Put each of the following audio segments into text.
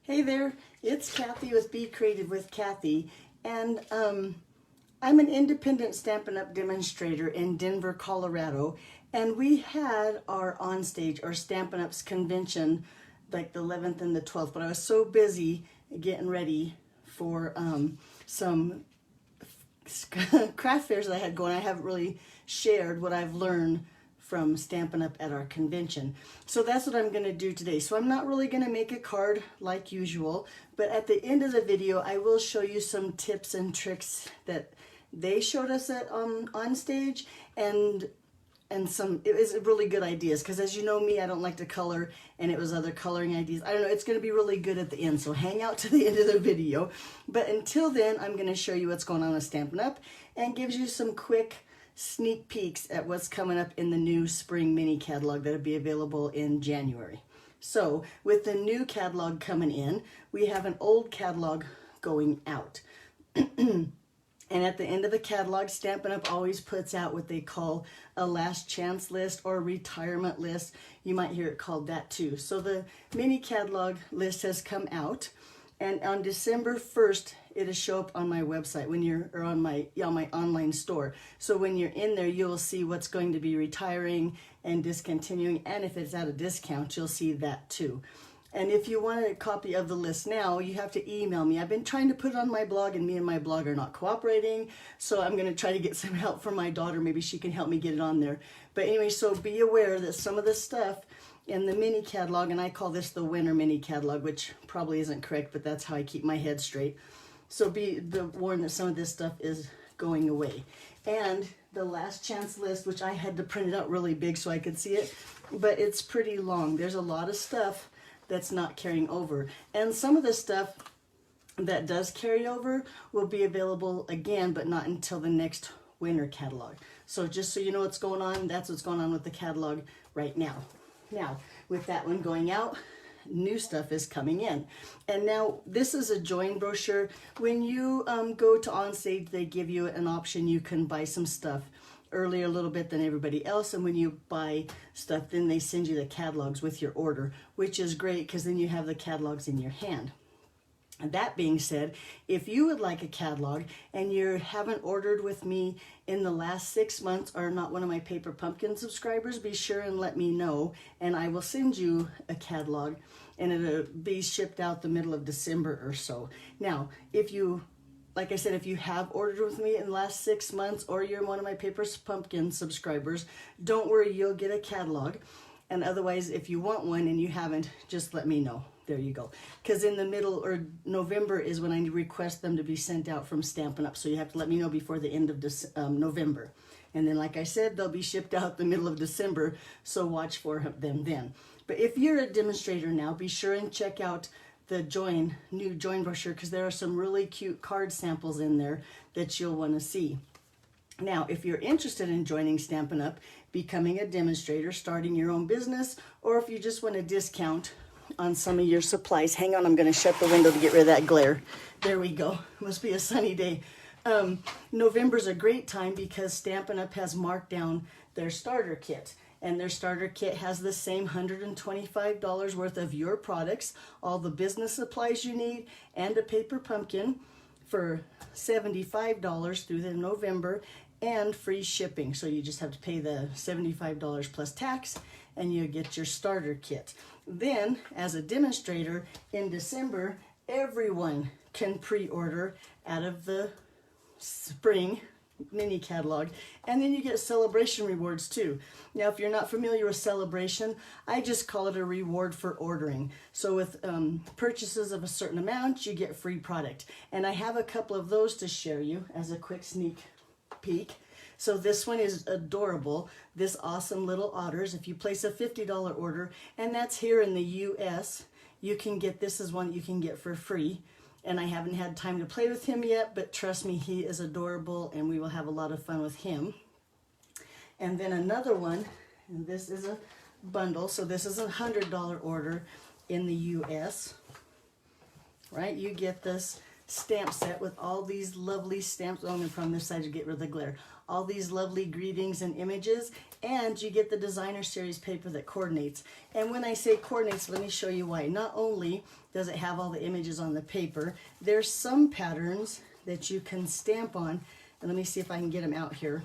Hey there, it's Kathy with Be Creative with Kathy, and I'm an independent Stampin' Up! Demonstrator in Denver, Colorado, and we had our onstage, our Stampin' Up's convention, like the 11th and the 12th, but I was so busy getting ready for some craft fairs that I had going. I haven't really shared what I've learned from Stampin' Up! At our convention. So that's what I'm going to do today. So I'm not really going to make a card like usual, but at the end of the video I will show you some tips and tricks that they showed us at on stage, and some, it was really good ideas, because as you know me, I don't like to color, and it was other coloring ideas. I don't know, it's going to be really good at the end, so hang out to the end of the video. But until then, I'm going to show you what's going on with Stampin' Up! And gives you some quick sneak peeks at what's coming up in the new spring mini catalog that'll be available in January. So with the new catalog coming in, we have an old catalog going out. And at the end of the catalog, Stampin' Up! Always puts out what they call a last chance list or retirement list. You might hear it called that too. So the mini catalog list has come out, and on December 1st, it'll show up on my website when you're, or on my online store. So when you're in there, you'll see what's going to be retiring and discontinuing, and if it's at a discount, you'll see that too. And if you want a copy of the list now, you have to email me. I've been trying to put it on my blog, and me and my blog are not cooperating, so I'm going to try to get some help from my daughter. Maybe she can help me get it on there. But anyway, so be aware that some of the stuff in the mini catalog, and I call this the winter mini catalog, which probably isn't correct, but that's how I keep my head straight. So be warned that some of this stuff is going away. And the last chance list, which I had to print it out really big so I could see it, but it's pretty long. There's a lot of stuff that's not carrying over. And some of the stuff that does carry over will be available again, but not until the next winter catalog. So just so you know what's going on, that's what's going on with the catalog right now. Now, with that one going out, new stuff is coming in. And now this is a join brochure. When you go to Onstage, they give you an option. You can buy some stuff earlier a little bit than everybody else, and when you buy stuff, then they send you the catalogs with your order, which is great because then you have the catalogs in your hand. And that being said, if you would like a catalog and you haven't ordered with me in the last 6 months, or not one of my Paper Pumpkin subscribers, be sure and let me know, and I will send you a catalog, and it'll be shipped out the middle of December or so. Now, if you, like I said, if you have ordered with me in the last 6 months, or you're one of my Paper Pumpkin subscribers, don't worry, you'll get a catalog. And otherwise, if you want one and you haven't, just let me know. There you go. Because in the middle, or November, is when I request them to be sent out from Stampin' Up! So you have to let me know before the end of November. And then, like I said, they'll be shipped out the middle of December, so watch for them then. But if you're a demonstrator now, be sure and check out the new join brochure, because there are some really cute card samples in there that you'll want to see. Now, if you're interested in joining Stampin' Up!, becoming a demonstrator, starting your own business, or if you just want a discount on some of your supplies, hang on, I'm going to shut the window to get rid of that glare. There we go. Must be a sunny day. November's a great time because Stampin' Up! Has marked down their starter kit. And their starter kit has the same $125 worth of your products, all the business supplies you need, and a paper pumpkin for $75 through the November, and free shipping. So you just have to pay the $75 plus tax, and you get your starter kit. Then, as a demonstrator, in December, everyone can pre-order out of the spring mini catalog, and then you get Sale-a-bration rewards too. Now, if you're not familiar with Sale-a-bration, I just call it a reward for ordering. So with purchases of a certain amount, you get free product. And I have a couple of those to share you as a quick sneak peek. So this one is adorable, this awesome little otters. If you place a $50 order, and that's here in the US, you can get, this is one that you can get for free. And I haven't had time to play with him yet, but trust me, he is adorable, and we will have a lot of fun with him. And then another one, and this is a bundle, so this is a $100 order in the US, right? You get this stamp set with all these lovely stamps. Oh, I'm going to put on this side to get rid of the glare. All these lovely greetings and images, and you get the designer series paper that coordinates. And when I say coordinates, let me show you why. Not only does it have all the images on the paper, there's some patterns that you can stamp on. And let me see if I can get them out here.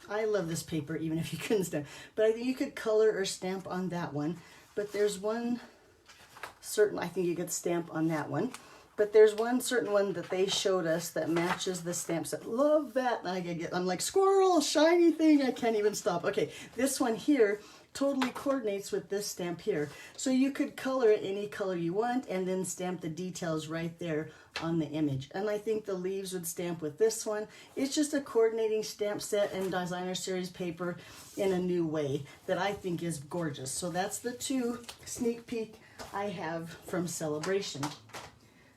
I love this paper, even if you couldn't stamp. But I think you could color or stamp on that one. But there's one certain, I think you could stamp on that one. But there's one certain one that they showed us that matches the stamp set. Love that. I'm like, squirrel, shiny thing. I can't even stop. Okay, this one here totally coordinates with this stamp here. So you could color it any color you want and then stamp the details right there on the image. And I think the leaves would stamp with this one. It's just a coordinating stamp set and designer series paper in a new way that I think is gorgeous. So that's the two sneak peek I have from Sale-a-bration.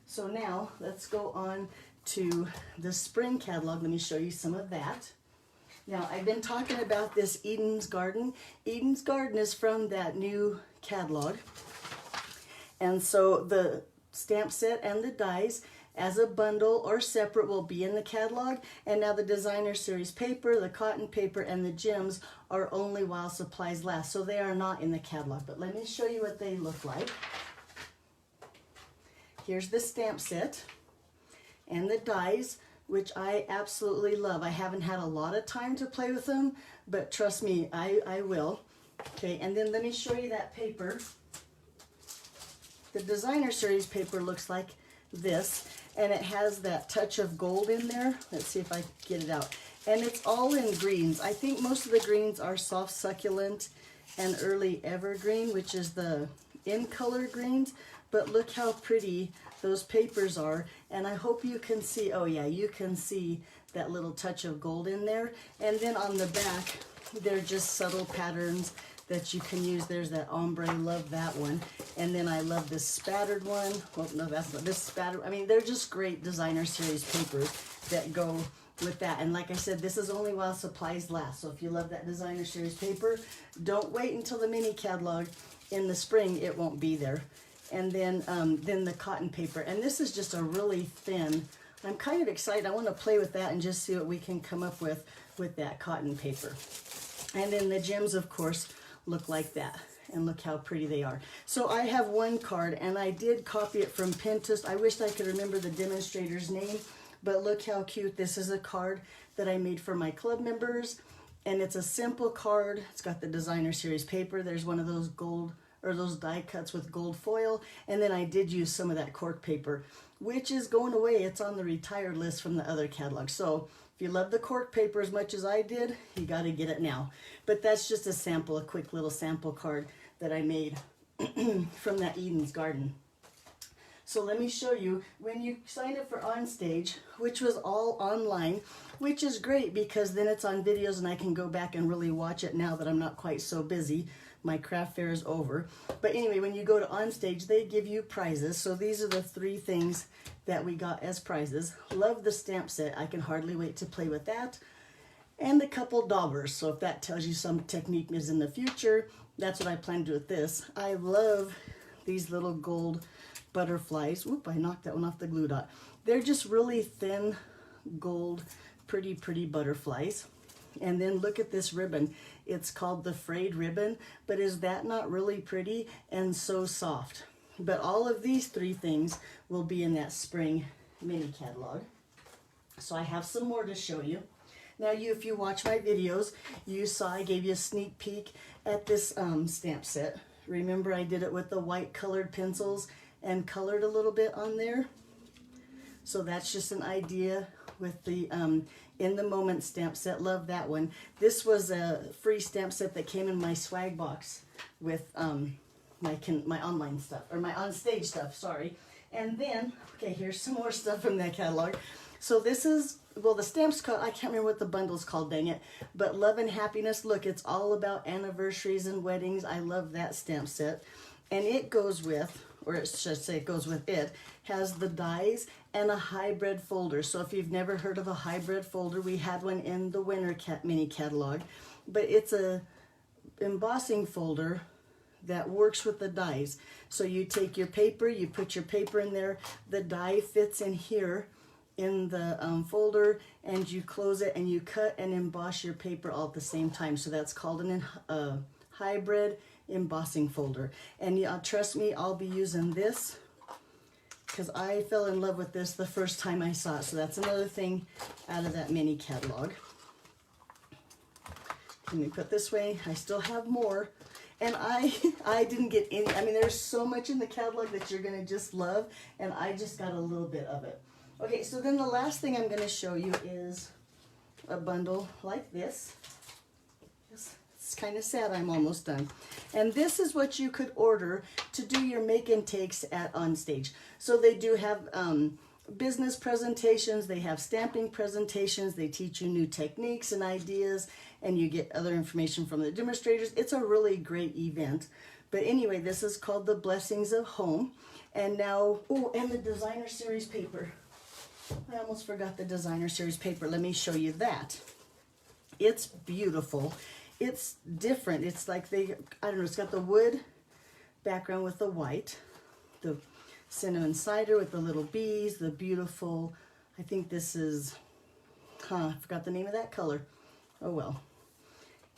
So now let's go on to the spring catalog. Let me show you some of that. Now, I've been talking about this Eden's Garden. Eden's Garden is from that new catalog. And so the stamp set and the dies as a bundle or separate will be in the catalog. And now the designer series paper, the cotton paper, and the gems are only while supplies last. So they are not in the catalog. But let me show you what they look like. Here's the stamp set and the dies, which I absolutely love. I haven't had a lot of time to play with them, but trust me, I will. Okay, and then let me show you that paper. The designer series paper looks like this, and it has that touch of gold in there. Let's see if I can get it out. And it's all in greens. I think most of the greens are soft succulent and early evergreen, which is the in color greens. But look how pretty those papers are. And I hope you can see, oh yeah, you can see that little touch of gold in there. And then on the back, they're just subtle patterns that you can use. There's that ombre, love that one. And then I love this spattered one. Oh, no, that's not this spattered. I mean, they're just great designer series papers that go with that. And like I said, this is only while supplies last. So if you love that designer series paper, don't wait until the mini catalog. In the spring, it won't be there. And then the cotton paper. And this is just a really thin. I'm kind of excited. I want to play with that and just see what we can come up with that cotton paper. And then the gems, of course, look like that. And look how pretty they are. So I have one card, and I did copy it from Pinterest. I wished I could remember the demonstrator's name, but look how cute. This is a card that I made for my club members, and it's a simple card. It's got the designer series paper. There's one of those gold or those die cuts with gold foil, and then I did use some of that cork paper, which is going away. It's on the retired list from the other catalog. So if you love the cork paper as much as I did, you got to get it now. But that's just a sample, a quick little sample card that I made from that Eden's Garden. So let me show you, when you sign up for Onstage, which was all online, which is great because then it's on videos and I can go back and really watch it now that I'm not quite so busy. My craft fair is over. But anyway, when you go to Onstage, they give you prizes. So these are the 3 things that we got as prizes. Love the stamp set. I can hardly wait to play with that. And a couple daubers. So if that tells you some technique is in the future, that's what I plan to do with this. I love these little gold butterflies. Whoop, I knocked that one off the glue dot. They're just really thin gold, pretty butterflies. And then look at this ribbon. It's called the frayed ribbon, but is that not really pretty and so soft? But all of these 3 things will be in that spring mini catalog. So I have some more to show you. Now if you watch my videos, you saw I gave you a sneak peek at this stamp set. Remember I did it with the white colored pencils and colored a little bit on there? So that's just an idea with the In the Moment stamp set. Love that one. This was a free stamp set that came in my swag box with my online stuff, or my Onstage stuff, sorry. And then, okay, here's some more stuff from that catalog. So this is, well, the stamp's called, I can't remember what the bundle's called, dang it, but Love and Happiness. Look, it's all about anniversaries and weddings. I love that stamp set. And it goes with, or it should say it goes with it, has the dies and a hybrid folder. So if you've never heard of a hybrid folder, we had one in the winter mini catalog, but it's a embossing folder that works with the dies. So you take your paper, you put your paper in there, the die fits in here in the folder, and you close it and you cut and emboss your paper all at the same time. So that's called an hybrid embossing folder. And trust me, I'll be using this because I fell in love with this the first time I saw it. So that's another thing out of that mini catalog. Let me put this way. I still have more. And I didn't get any. I mean, there's so much in the catalog that you're going to just love. And I just got a little bit of it. Okay, so then the last thing I'm going to show you is a bundle like this. It's kind of sad I'm almost done. And this is what you could order to do your make and takes at Onstage. So they do have business presentations, they have stamping presentations, they teach you new techniques and ideas, and you get other information from the demonstrators. It's a really great event. But anyway, this is called the Blessings of Home. And now, oh, and the designer series paper. I almost forgot the designer series paper. Let me show you that. It's beautiful. It's different. It's like I don't know, it's got the wood background with the white, the cinnamon cider with the little bees, the beautiful, I think this is, I forgot the name of that color. Oh well.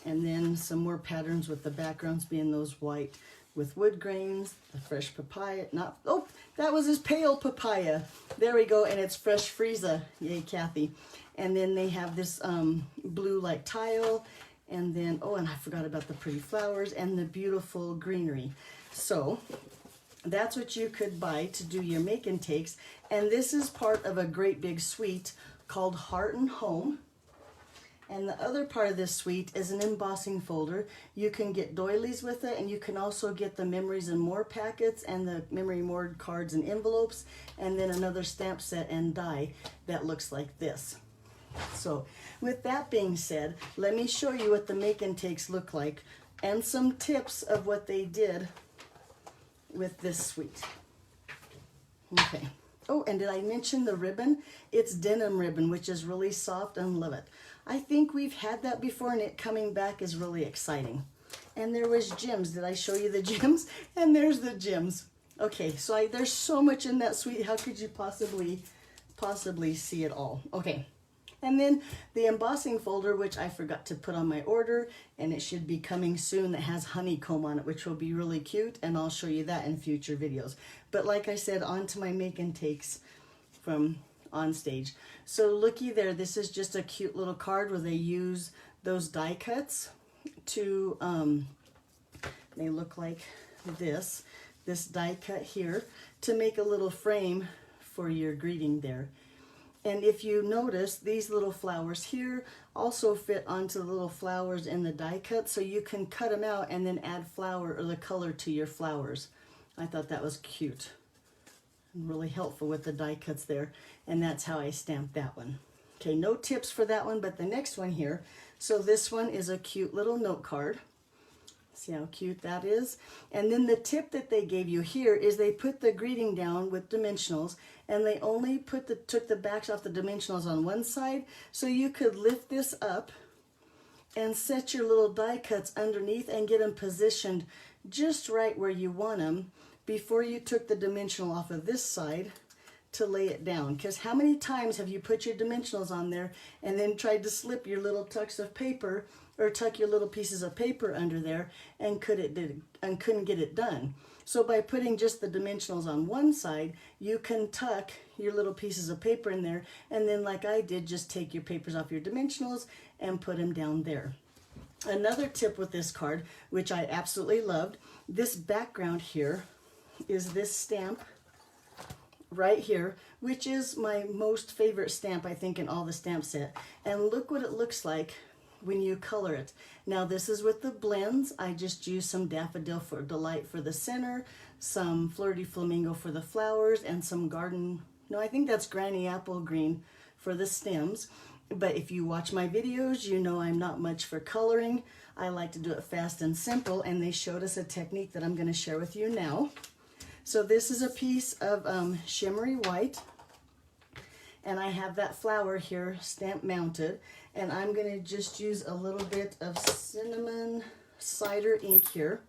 And then some more patterns with the backgrounds being those white with wood grains, the fresh papaya, that was his pale papaya. There we go, and it's fresh freesia. Yay, Kathy. And then they have this blue like tile, and then, oh, and I forgot about the pretty flowers and the beautiful greenery. So that's what you could buy to do your make and takes. And this is part of a great big suite called Heart and Home. And the other part of this suite is an embossing folder. You can get doilies with it, and you can also get the Memories and More packets and the Memory More cards and envelopes, and then another stamp set and die that looks like this. So with that being said, let me show you what the make and takes look like and some tips of what they did with this suite. Okay. Oh, and did I mention the ribbon? It's denim ribbon, which is really soft and love it. I think we've had that before, and it coming back is really exciting. And there was gems. Did I show you the gems? And there's the gems. Okay, so there's so much in that suite. How could you possibly see it all? Okay. And then the embossing folder, which I forgot to put on my order, and it should be coming soon, that has honeycomb on it, which will be really cute, and I'll show you that in future videos. But like I said, on to my make and takes from Onstage. So looky there, this is just a cute little card where they use those die cuts to, they look like this die cut here, to make a little frame for your greeting there. And if you notice, these little flowers here also fit onto the little flowers in the die cut, so you can cut them out and then add flower or the color to your flowers. I thought that was cute and really helpful with the die cuts there, and that's how I stamped that one. Okay, no tips for that one, but the next one here, so this one is a cute little note card. See how cute that is? And then the tip that they gave you here is they put the greeting down with dimensionals, and they only took the backs off the dimensionals on one side, so you could lift this up and set your little die cuts underneath and get them positioned just right where you want them before you took the dimensional off of this side to lay it down. Because how many times have you put your dimensionals on there and then tried to slip your little tucks of paper or tuck your little pieces of paper under there and couldn't get it done? So by putting just the dimensionals on one side, you can tuck your little pieces of paper in there, and then like I did, just take your papers off your dimensionals and put them down there. Another tip with this card, which I absolutely loved, this background here is this stamp right here, which is my most favorite stamp, I think, in all the stamp set. And look what it looks like when you color it. Now this is with the blends. I just used some Daffodil for Delight for the center, some Flirty Flamingo for the flowers, and some Garden, no, I think that's Granny Apple Green for the stems. But if you watch my videos, you know I'm not much for coloring. I like to do it fast and simple, and they showed us a technique that I'm going to share with you now. So this is a piece of shimmery white, and I have that flower here stamp mounted, and I'm going to just use a little bit of cinnamon cider ink here,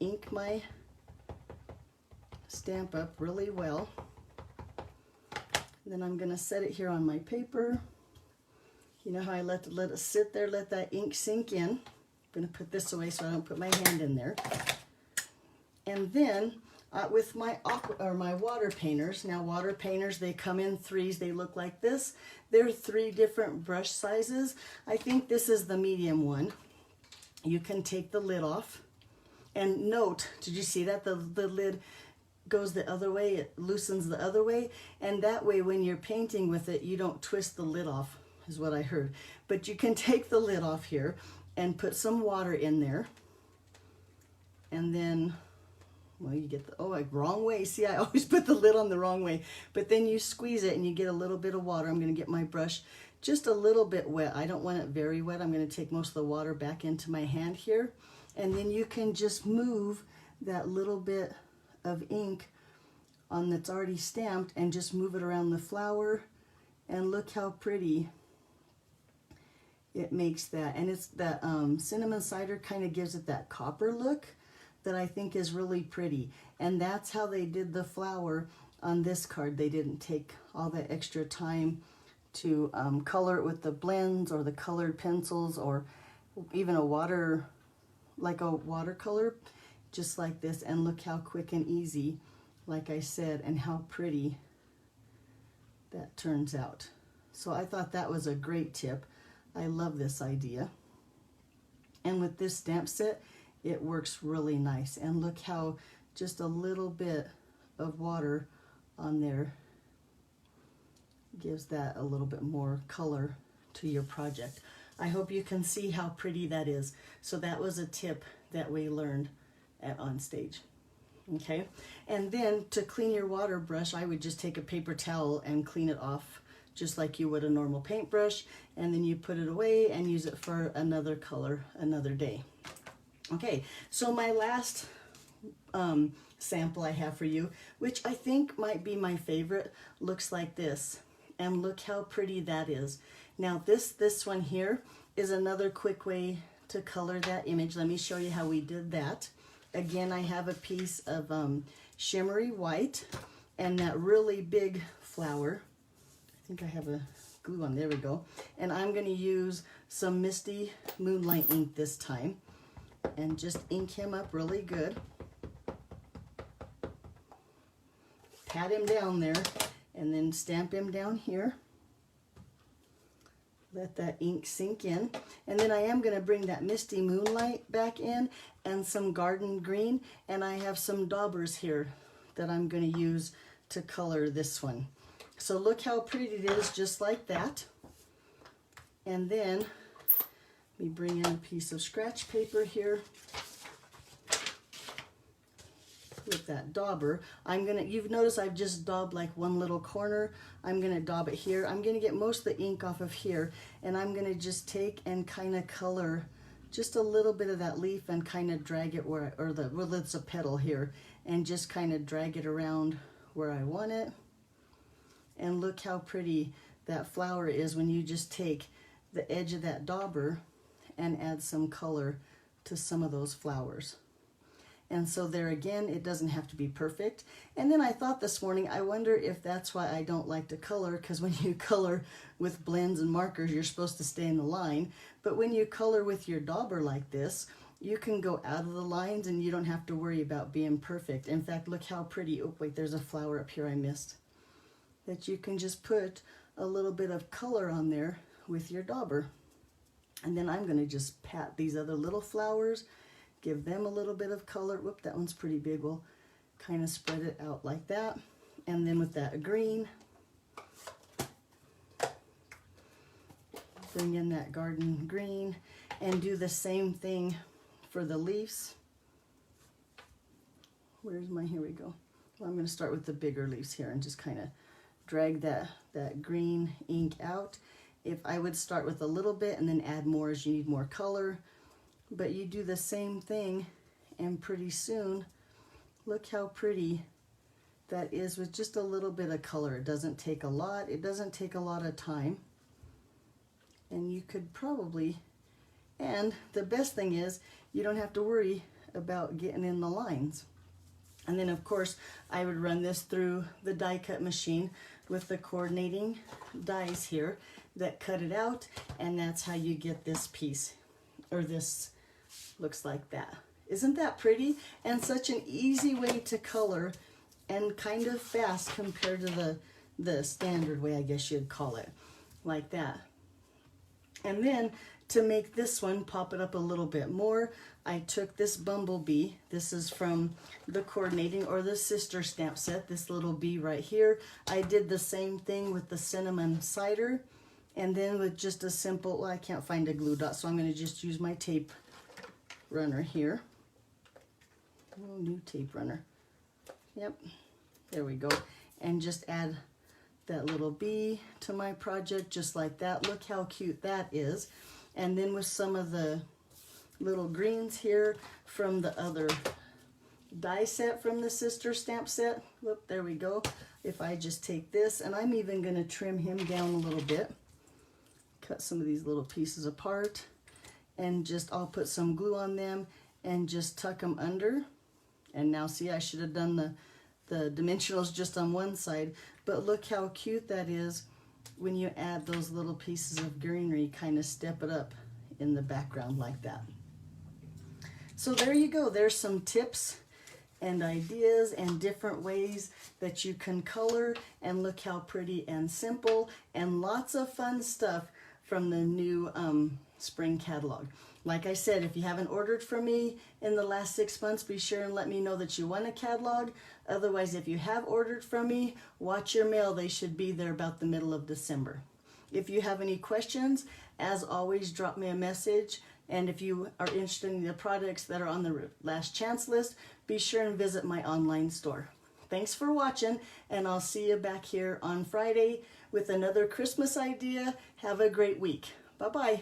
ink my Stamp Up really well. Then I'm going to set it here on my paper. You know how I let it sit there, let that ink sink in. I'm going to put this away so I don't put my hand in there. And then with my water painters, now water painters, they come in threes, they look like this. There are 3 different brush sizes. I think this is the medium one. You can take the lid off. And note, did you see that? The lid goes the other way, it loosens the other way, and that way when you're painting with it, you don't twist the lid off, is what I heard. But you can take the lid off here and put some water in there, and then, well, you get the, oh, like wrong way. See, I always put the lid on the wrong way. But then you squeeze it and you get a little bit of water. I'm going to get my brush just a little bit wet. I don't want it very wet. I'm going to take most of the water back into my hand here. And then you can just move that little bit of ink on that's already stamped and just move it around the flower. And look how pretty it makes that. And it's that cinnamon cider kind of gives it that copper look that I think is really pretty. And that's how they did the flower on this card. They didn't take all that extra time to color it with the blends or the colored pencils or even a watercolor, just like this. And look how quick and easy, like I said, and how pretty that turns out. So I thought that was a great tip. I love this idea. And with this stamp set, it works really nice. And look how just a little bit of water on there gives that a little bit more color to your project. I hope you can see how pretty that is. So that was a tip that we learned at Onstage. Okay, and then to clean your water brush, I would just take a paper towel and clean it off just like you would a normal paintbrush, and then you put it away and use it for another color another day. Okay, so my last sample I have for you, which I think might be my favorite, looks like this. And look how pretty that is. Now this one here is another quick way to color that image. Let me show you how we did that. Again, I have a piece of shimmery white and that really big flower. I think I have a glue on, there we go. And I'm gonna use some Misty Moonlight ink this time and just ink him up really good. Pat him down there and then stamp him down here. Let that ink sink in. And then I am going to bring that Misty Moonlight back in and some Garden Green. And I have some daubers here that I'm going to use to color this one. So look how pretty it is, just like that. And then let me bring in a piece of scratch paper here with that dauber. You've noticed I've just daubed like one little corner. I'm gonna daub it here. I'm gonna get most of the ink off of here, and I'm gonna just take and kind of color just a little bit of that leaf and kind of drag it well, it's a petal here, and just kind of drag it around where I want it. And look how pretty that flower is when you just take the edge of that dauber and add some color to some of those flowers. And so there again, it doesn't have to be perfect. And then I thought this morning, I wonder if that's why I don't like to color, because when you color with blends and markers, you're supposed to stay in the line. But when you color with your dauber like this, you can go out of the lines and you don't have to worry about being perfect. In fact, look how pretty, oh wait, there's a flower up here I missed, that you can just put a little bit of color on there with your dauber. And then I'm gonna just pat these other little flowers, give them a little bit of color. Whoop, that one's pretty big. We'll kind of spread it out like that. And then with that green, bring in that Garden Green and do the same thing for the leaves. Here we go. Well, I'm going to start with the bigger leaves here and just kind of drag that green ink out. If I would start with a little bit and then add more as you need more color. But you do the same thing, and pretty soon, look how pretty that is with just a little bit of color. It doesn't take a lot. It doesn't take a lot of time. And you could probably, and the best thing is, you don't have to worry about getting in the lines. And then of course I would run this through the die cut machine with the coordinating dies here that cut it out, and that's how you get this piece, or this looks like that. Isn't that pretty? And such an easy way to color, and kind of fast compared to the standard way, I guess you'd call it, like that. And then to make this one pop it up a little bit more, I took this bumblebee. This is from the coordinating or the sister stamp set, this little bee right here. I did the same thing with the cinnamon cider, and then with just a simple, well, I can't find a glue dot, so I'm going to just use my tape runner here. Oh, new tape runner. Yep, there we go. And just add that little bee to my project just like that. Look how cute that is. And then with some of the little greens here from the other die set from the sister stamp set. Whoop, there we go. If I just take this, and I'm even going to trim him down a little bit, cut some of these little pieces apart, and just I'll put some glue on them and just tuck them under. And now see, I should have done the dimensionals just on one side, but look how cute that is when you add those little pieces of greenery, kind of step it up in the background like that. So there you go. There's some tips and ideas and different ways that you can color, and look how pretty and simple, and lots of fun stuff from the new spring catalog. Like I said, if you haven't ordered from me in the last 6 months, be sure and let me know that you want a catalog. Otherwise, if you have ordered from me, watch your mail. They should be there about the middle of December. If you have any questions, as always, drop me a message. And if you are interested in the products that are on the last chance list, be sure and visit my online store. Thanks for watching, and I'll see you back here on Friday with another Christmas idea. Have a great week. Bye-bye.